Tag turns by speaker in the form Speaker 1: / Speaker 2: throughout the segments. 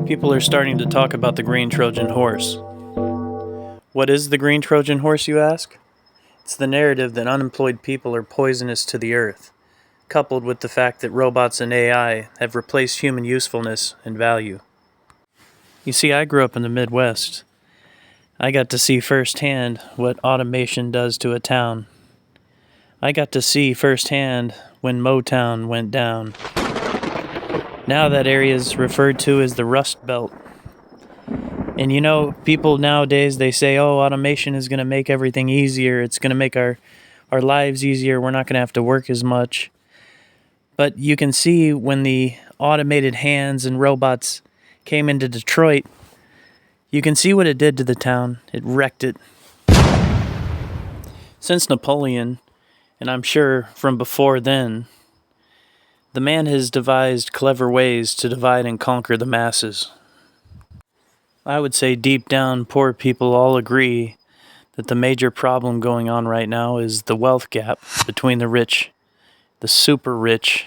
Speaker 1: People are starting to talk about the Green Trojan horse. What is the Green Trojan horse, you ask? It's the narrative that unemployed people are poisonous to the earth, coupled with the fact that robots and AI have replaced human usefulness and value. You see, I grew up in the Midwest. I got to see firsthand what automation does to a town. I got to see firsthand when Motown went down. Now that area is referred to as the Rust Belt. And you know, people nowadays, they say, oh, automation is going to make everything easier. It's going to make our lives easier. We're not going to have to work as much. But you can see when the automated hands and robots came into Detroit, you can see what it did to the town. It wrecked it. Since Napoleon, and I'm sure from before then, the man has devised clever ways to divide and conquer the masses. I would say deep down, poor people all agree that the major problem going on right now is the wealth gap between the rich, the super rich,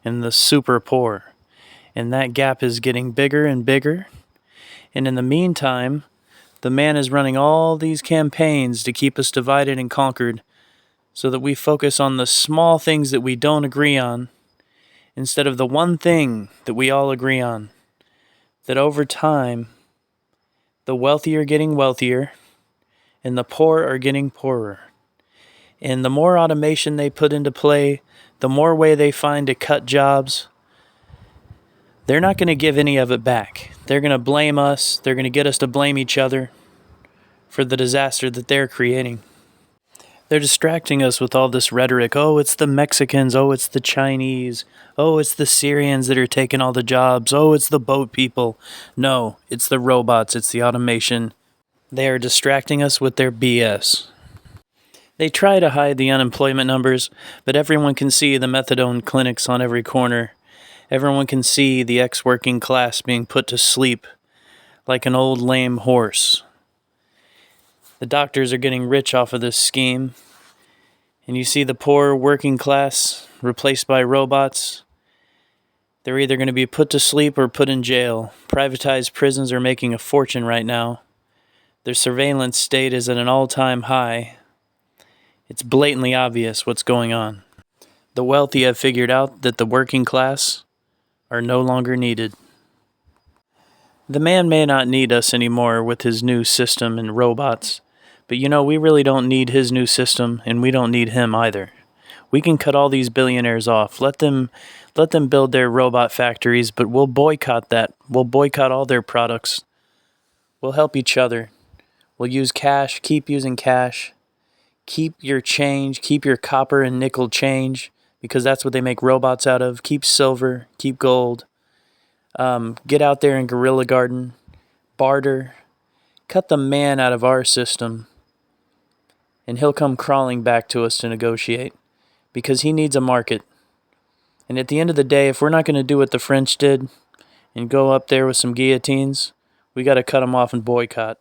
Speaker 1: and the super poor. And that gap is getting bigger and bigger. And in the meantime, the man is running all these campaigns to keep us divided and conquered so that we focus on the small things that we don't agree on instead of the one thing that we all agree on. That over time, the wealthy are getting wealthier, and the poor are getting poorer. And the more automation they put into play, the more way they find to cut jobs, they're not going to give any of it back. They're going to blame us. They're going to get us to blame each other for the disaster that they're creating. They're distracting us with all this rhetoric. Oh, it's the Mexicans. Oh, it's the Chinese. Oh, it's the Syrians that are taking all the jobs. Oh, it's the boat people. No, it's the robots. It's the automation. They are distracting us with their BS. They try to hide the unemployment numbers, but everyone can see the methadone clinics on every corner. Everyone can see the ex-working class being put to sleep like an old lame horse. The doctors are getting rich off of this scheme, and you see the poor working class replaced by robots. They're either going to be put to sleep or put in jail. Privatized prisons are making a fortune right now. Their surveillance state is at an all-time high. It's blatantly obvious what's going on. The wealthy have figured out that the working class are no longer needed. The man may not need us anymore with his new system and robots, but you know, we really don't need his new system, and we don't need him either. We can cut all these billionaires off. Let them build their robot factories, but we'll boycott that. We'll boycott all their products. We'll help each other. We'll use cash, keep using cash. Keep your change, keep your copper and nickel change, because that's what they make robots out of. Keep silver, keep gold. Get out there and guerrilla garden. Barter. Cut the man out of our system, and he'll come crawling back to us to negotiate, because he needs a market. And at the end of the day, if we're not going to do what the French did and go up there with some guillotines, we got to cut them off and boycott.